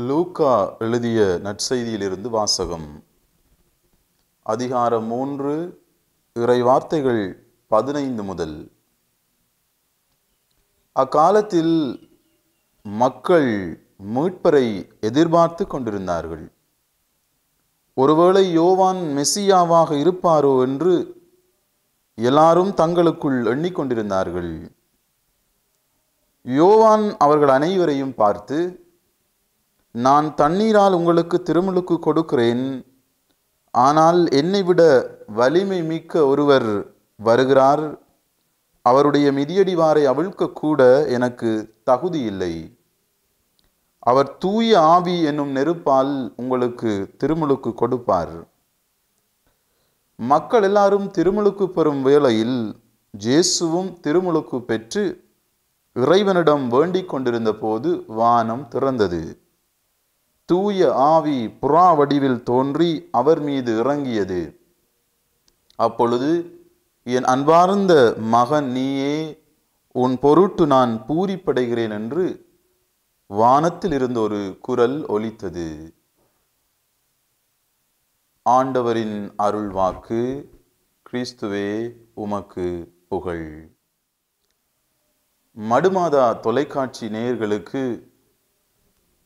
லூக்கா எழுதிய நற்செய்தியிலிருந்து வாசகம். அதிகாரம் 3, இறை வார்த்தைகள் 15 முதல். அக்காலத்தில் மக்கள் மீட்பரை எதிர்பார்த்து கொண்டிருந்தார்கள். ஒருவேளை யோவான் மெசியாவாக இருப்பாரோ என்று எல்லாரும் தங்களுக்குள் எண்ணிக்கொண்டிருந்தார்கள். யோவான் அவர்கள் அனைவரையும் பார்த்து, நான் தண்ணீரால் உங்களுக்கு திருமுழுக்கு கொடுக்கிறேன், ஆனால் என்னை விட வலிமை மிக்க ஒருவர் வருகிறார், அவருடைய மிதியடிவாரை அவிழ்க்க கூட எனக்கு தகுதி இல்லை. அவர் தூய ஆவி என்னும் நெருப்பால் உங்களுக்கு திருமுழுக்கு கொடுப்பார். மக்கள் எல்லாரும் திருமுழுக்கு பெறும் வேளையில் இயேசுவும் திருமுழுக்கு பெற்று இறைவனிடம் வேண்டிக் கொண்டிருந்த போது வானம் திறந்தது. தூய ஆவி புறா வடிவில் தோன்றி அவர் மீது இறங்கியது. அப்பொழுது, என் அன்பார்ந்த மகன் நீயே, உன் பொருட்டு நான் பூரிப்படைகிறேன் என்று வானத்தில் இருந்து ஒரு குரல் ஒலித்தது. ஆண்டவரின் அருள் வாக்கு. கிறிஸ்துவே உமக்கு புகழ். மடுமாதா தொலைக்காட்சி நேயர்களுக்கு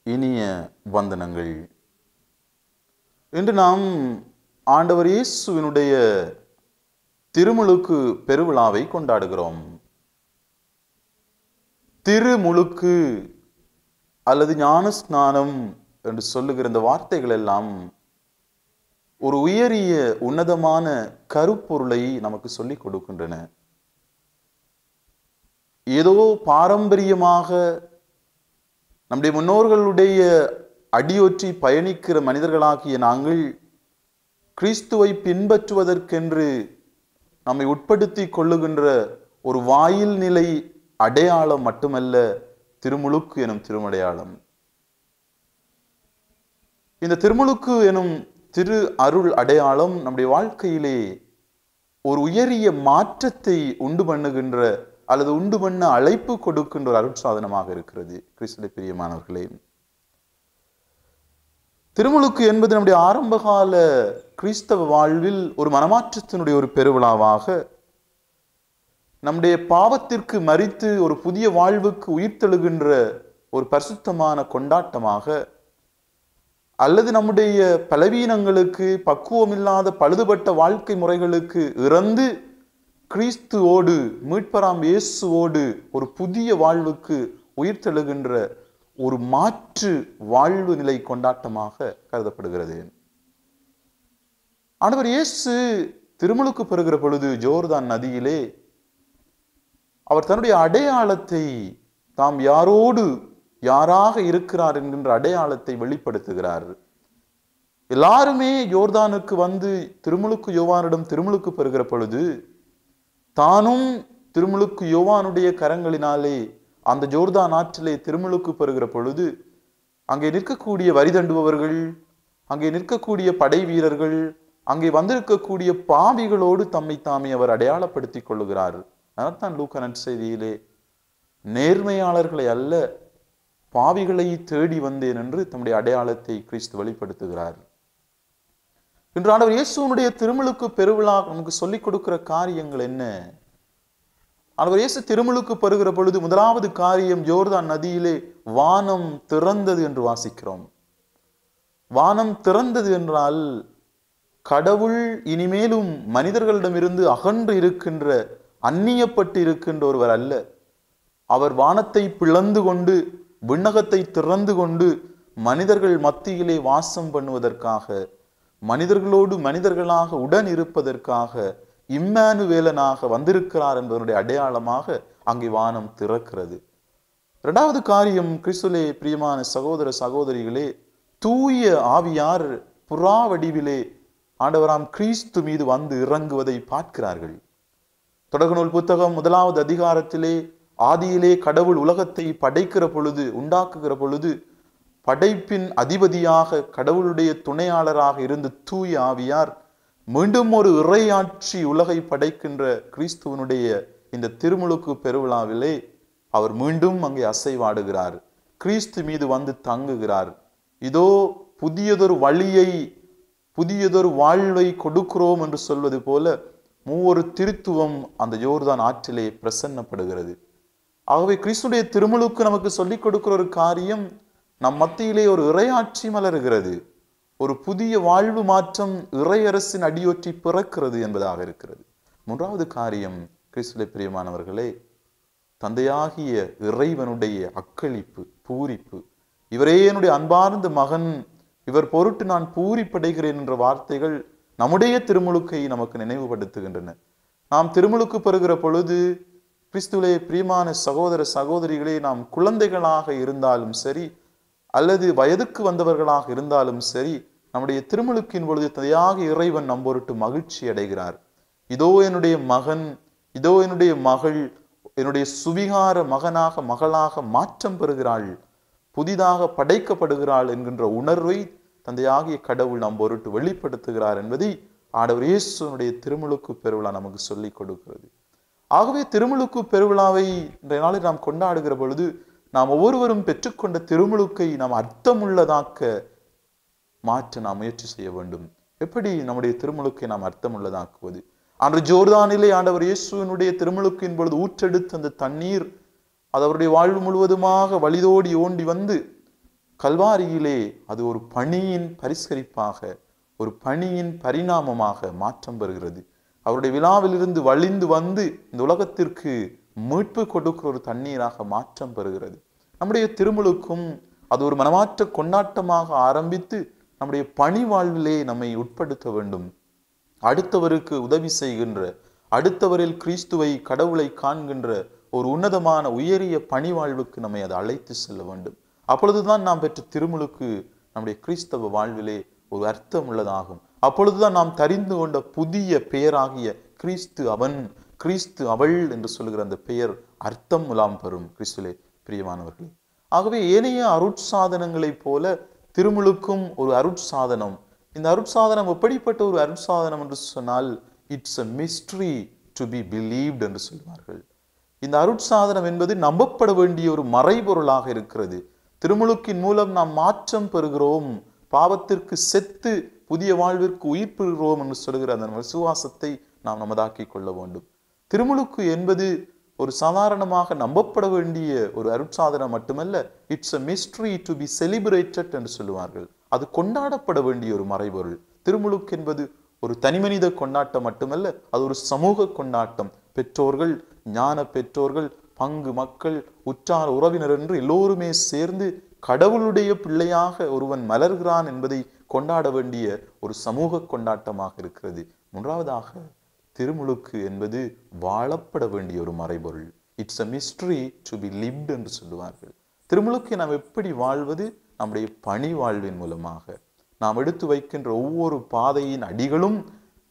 இனிய வந்தனங்கள். இன்று நாம் ஆண்டவர் இயேசுவினுடைய திருமுழுக்கு பெருவிழாவை கொண்டாடுகிறோம். திருமுழுக்கு அல்லது ஞானஸ்நானம் என்று சொல்லுகிற இந்த வார்த்தைகள் எல்லாம் ஒரு உயரிய உன்னதமான கருப்பொருளை நமக்கு சொல்லிக் கொடுக்கின்றன. ஏதோ பாரம்பரியமாக நம்முடைய முன்னோர்களுடைய அடியொற்றி பயணிக்கிற மனிதர்களாகிய நாங்கள் கிறிஸ்துவை பின்பற்றுவதற்கென்று நம்மை உட்படுத்தி கொள்ளுகின்ற ஒரு வாயில் நிலை அடையாளம் மட்டுமல்ல திருமுழுக்கு எனும் திருமடையாளம். இந்த திருமுழுக்கு எனும் திரு அருள் அடையாளம் நம்முடைய வாழ்க்கையிலே ஒரு உயரிய மாற்றத்தை உண்டு பண்ணுகின்ற அல்லது உண்டு பண்ண அழைப்பு கொடுக்கின்ற ஒரு அருட்சாதனமாக இருக்கிறது. கிறிஸ்துவிலே பிரியமானவர்களே, திருமுழுக்கு என்பது நம்முடைய ஆரம்பகால கிறிஸ்தவ வாழ்வில் ஒரு மனமாற்றத்தினுடைய ஒரு பெருவிழாவாக, நம்முடைய பாவத்திற்கு மரித்து ஒரு புதிய வாழ்வுக்கு உயிர்த்தெழுகின்ற ஒரு பரிசுத்தமான கொண்டாட்டமாக, அல்லது நம்முடைய பலவீனங்களுக்கு, பக்குவமில்லாத பழுதுபட்ட வாழ்க்கை முறைகளுக்கு இறந்து கிறிஸ்துவோடு, மீட்பராம் இயேசுவோடு ஒரு புதிய வாழ்வுக்கு உயிர்த்தெழுகின்ற ஒரு மாற்று வாழ்வு நிலை கொண்டாட்டமாக கருதப்படுகிறது. ஆண்டவர் இயேசு திருமுழுக்கு பெறுகிற பொழுது ஜோர்தான் நதியிலே அவர் தன்னுடைய அடையாளத்தை, தாம் யாரோடு யாராக இருக்கிறார் என்கின்ற அடையாளத்தை வெளிப்படுத்துகிறார். எல்லாருமே யோர்தானுக்கு வந்து திருமுழுக்கு யோவானிடம் திருமுழுக்கு பெறுகிற பொழுது தானும் திருமுழுக்கு யோவானுடைய கரங்களினாலே அந்த ஜோர்தான் ஆற்றிலே திருமுழுக்கு பெறுகிற பொழுது அங்கே நிற்கக்கூடிய வரி தண்டுபவர்கள், அங்கே நிற்கக்கூடிய படை வீரர்கள், அங்கே வந்திருக்கக்கூடிய பாவிகளோடு தம்மை தாமே அவர் அடையாளப்படுத்திக் கொள்ளுகிறார். அதனால்தான் லூக்கா நற்செய்தியிலே நேர்மையாளர்களை அல்ல பாவிகளை தேடி வந்தேன் என்று தம்முடைய அடையாளத்தை கிறிஸ்து வெளிப்படுத்துகிறார். இன்று ஆண்டவர் இயேசுனுடைய திருமுழுக்கு பெருவிழா நமக்கு சொல்லிக் கொடுக்கிற காரியங்கள் என்ன? ஆண்டவர் இயேசு திருமுழுக்கு பெறுகிற பொழுது முதலாவது காரியம், யோர்தான் நதியிலே வானம் திறந்தது என்று வாசிக்கிறோம். வானம் திறந்தது என்றால் கடவுள் இனிமேலும் மனிதர்களிடமிருந்து அகன்று இருக்கின்ற, அந்நியப்பட்டு இருக்கின்ற ஒருவர் அல்ல. அவர் வானத்தை பிளந்து கொண்டு, விண்ணகத்தை திறந்து கொண்டு மனிதர்கள் மத்தியிலே வாசம் பண்ணுவதற்காக, மனிதர்களோடு மனிதர்களாக உடன் இருப்பதற்காக, இம்மானுவேலனாக வந்திருக்கிறார் என்பதனுடைய அடையாளமாக அங்கே வானம் திறக்கிறது. இரண்டாவது காரியம், கிறிஸ்துவிலே பிரியமான சகோதர சகோதரிகளே, தூய ஆவியார் புறா வடிவிலே ஆண்டவராம் கிறிஸ்து மீது வந்து இறங்குவதை பார்க்கிறார்கள். தொடக்க நூல் புத்தகம் 1வது அதிகாரத்திலே, ஆதியிலே கடவுள் உலகத்தை படைக்கிற பொழுது, உண்டாக்குகிற பொழுது படைப்பின் அதிபதியாக கடவுளுடைய துணையாளராக இருந்து தூய ஆவியார் மீண்டும் ஒரு இறையாட்சி உலகை படைக்கின்ற கிறிஸ்துவனுடைய இந்த திருமுழுக்கு பெருவிழாவிலே அவர் மீண்டும் அங்கே அசைவாடுகிறார். கிறிஸ்து மீது வந்து தங்குகிறார். இதோ புதியதொரு வழியை, புதியதொரு வாழ்வை கொடுக்கிறோம் என்று சொல்வது போல மூவொரு திருத்துவம் அந்த யோர்தான் ஆற்றிலே பிரசன்னப்படுகிறது. ஆகவே கிறிஸ்துடைய திருமுழுக்கு நமக்கு சொல்லிக் கொடுக்கிற ஒரு காரியம், நம் மத்தியிலே ஒரு இறையாட்சி மலருகிறது, ஒரு புதிய வாழ்வு மாற்றம் இறையரசின் அடியொற்றி பிறக்கிறது என்பதாக இருக்கிறது. மூன்றாவது காரியம், கிறிஸ்துவிலே பிரியமானவர்களே, தந்தையாகிய இறைவனுடைய அக்களிப்பு, பூரிப்பு. இவரே என்னுடைய அன்பார்ந்த மகன், இவர் பொருட்டு நான் பூரிப்படைகிறேன் என்ற வார்த்தைகள் நம்முடைய திருமுழுக்கை நமக்கு நினைவுபடுத்துகின்றன. நாம் திருமுழுக்கு பெறுகிற பொழுது, கிறிஸ்துவிலே பிரியமான சகோதர சகோதரிகளே, நாம் குழந்தைகளாக இருந்தாலும் சரி அல்லது வயதுக்கு வந்தவர்களாக இருந்தாலும் சரி, நம்முடைய திருமுழுக்கின் பொழுது தந்தையாக இறைவன் நம் பொருட்டு மகிழ்ச்சி அடைகிறார். இதோ என்னுடைய மகன், இதோ என்னுடைய மகள், என்னுடைய சுவிகார மகனாக மகளாக மாற்றம் பெறுகிறாள், புதிதாக படைக்கப்படுகிறாள் என்கின்ற உணர்வை தந்தையாகிய கடவுள் நம் பொருட்டு வெளிப்படுத்துகிறார் என்பதை ஆண்டவர் இயேசுவினுடைய திருமுழுக்கு பெருவிழா நமக்கு சொல்லிக் கொடுக்கிறது. ஆகவே திருமுழுக்கு பெருவிழாவை இன்றைய நாளில் நாம் கொண்டாடுகிற பொழுது, நாம் ஒவ்வொருவரும் பெற்றுக்கொண்ட திருமுழுக்கை நாம் அர்த்தமுள்ளதாக்க மாற்ற நாம் முயற்சி செய்ய வேண்டும். எப்படி நம்முடைய திருமுழுக்கை நாம் அர்த்தமுள்ளதாக்குவது? அன்று ஜோர்தானிலே ஆண்டவர் இயேசுவினுடைய திருமுழுக்கின் பொழுது ஊற்றெடுத்த அந்த தண்ணீர் அது அவருடைய வாழ்வு முழுவதுமாக வழிதோடி ஓண்டி வந்து கல்வாரியிலே அது ஒரு பணியின் பரிஸ்கரிப்பாக, ஒரு பணியின் பரிணாமமாக மாற்றம் பெறுகிறது. அவருடைய விழாவிலிருந்து வழிந்து வந்து இந்த உலகத்திற்கு மீட்பு கொடுக்கிற ஒரு தண்ணீராக மாற்றம் பெறுகிறது. நம்முடைய திருமுழுக்கும் அது ஒரு மனமாற்ற கொண்டாட்டமாக ஆரம்பித்து நம்முடைய பணி வாழ்விலே நம்மை உட்படுத்த வேண்டும். அடுத்தவருக்கு உதவி செய்கின்ற, அடுத்தவரில் கிறிஸ்துவை கடவுளை காண்கின்ற ஒரு உன்னதமான உயரிய பணி வாழ்வுக்கு நம்மை அது அழைத்து செல்ல வேண்டும். அப்பொழுதுதான் நாம் பெற்ற திருமுழுக்கு நம்முடைய கிறிஸ்தவ வாழ்விலே ஒரு அர்த்தம் உள்ளதாகும். அப்பொழுதுதான் நாம் தெரிந்து கொண்ட புதிய பெயராகிய கிறிஸ்து அவன், கிறிஸ்து அவள் என்று சொல்லுகிற அந்த பெயர் அர்த்தம் முலாம் பெறும். கிறிஸ்துவிலே பிரியமானவர்களே, ஆகவே ஏனைய அருட்சாதனங்களைப் போல திருமுழுக்கும் ஒரு அருட்சாதனம். இந்த அருட்சாதனம் எப்படிப்பட்ட ஒரு அருட்சாதனம் என்று சொன்னால், it's a mystery to be believed என்று சொல்வார்கள். இந்த அருட்சாதனம் என்பது நம்பப்பட வேண்டிய ஒரு மறைபொருளாக இருக்கிறது. திருமுழுக்கின் மூலம் நாம் மாற்றம் பெறுகிறோம், பாவத்திற்கு செத்து புதிய வாழ்விற்கு உயிர் பெறுகிறோம் என்று சொல்கிற அந்த விசுவாசத்தை நாம் நமதாக்கி கொள்ள வேண்டும். திருமுழுக்கு என்பது ஒரு சாதாரணமாக நம்பப்பட வேண்டிய ஒரு அருட்சாதனம் மட்டுமல்ல, it's a mystery to be celebrated என்று சொல்லுவார்கள். அது கொண்டாடப்பட வேண்டிய ஒரு மறைபொருள். திருமுழுக்கு என்பது ஒரு தனிமனித கொண்டாட்டம் மட்டுமல்ல, அது ஒரு சமூக கொண்டாட்டம். பெற்றோர்கள், ஞான பெற்றோர்கள், பங்கு மக்கள், உற்றார் உறவினர் என்று எல்லோருமே சேர்ந்து கடவுளுடைய பிள்ளையாக ஒருவன் மலர்கிறான் என்பதை கொண்டாட வேண்டிய ஒரு சமூக கொண்டாட்டமாக இருக்கிறது. மூன்றாவதாக, திருமுழுக்கு என்பது வாழப்பட வேண்டிய ஒரு மறைபொருள். It's a mystery to be lived என்று சொல்லுவார்கள். திருமுழுக்கை நாம் எப்படி வாழ்வது? நம்முடைய பணி வாழ்வின் மூலமாக. நாம் எடுத்து வைக்கின்ற ஒவ்வொரு பாதையின் அடிகளும்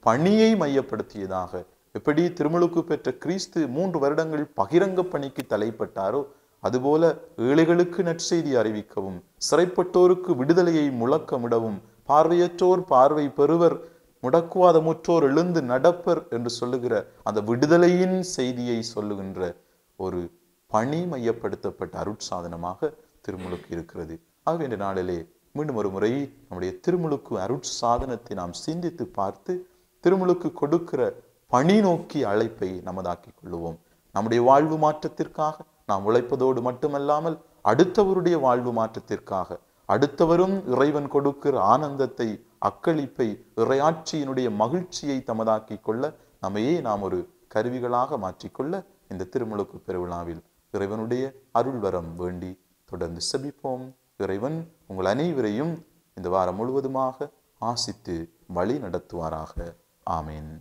பணியை மையப்படுத்தியதாக. எப்படி திருமுழுக்கு பெற்ற கிறிஸ்து 3 வருடங்கள் பகிரங்க பணிக்கு தலைப்பட்டாரோ, அதுபோல ஏழைகளுக்கு நற்செய்தி அறிவிக்கவும், சிறைப்பட்டோருக்கு விடுதலையை முழக்கமிடவும், பார்வையற்றோர் பார்வை பெறுவர், முடக்குவாத முற்றோர் எழுந்து நடப்பர் என்று சொல்லுகிற அந்த விடுதலையின் செய்தியை சொல்லுகின்ற ஒரு பணி மையப்படுத்தப்பட்ட அருட்சாதனமாக திருமுழுக்கு இருக்கிறது. ஆகவே இந்த நாளிலே மீண்டும் ஒரு முறை நம்முடைய திருமுழுக்கு அருட்சாதனத்தை நாம் சிந்தித்து பார்த்து திருமுழுக்கு கொடுக்கிற பணி நோக்கி அழைப்பை நமதாக்கிக் கொள்ளுவோம். நம்முடைய வாழ்வு மாற்றத்திற்காக நாம் உழைப்பதோடு மட்டுமல்லாமல் அடுத்தவருடைய வாழ்வு மாற்றத்திற்காக, அடுத்தவரும் இறைவன் கொடுக்கிற ஆனந்தத்தை, அக்களிப்பை, இறையாட்சியினுடைய மகிழ்ச்சியை தமதாக்கி கொள்ள நம்மையே நாம் ஒரு கருவிகளாக மாற்றிக்கொள்ள இந்த திருமுழுக்கு பெருவிழாவில் இறைவனுடைய அருள்வரம் வேண்டி தொடர்ந்து செபிப்போம். இறைவன் உங்கள் அனைவரையும் இந்த வாரம் முழுவதுமாக ஆசித்து வழி நடத்துவாராக. ஆமேன்.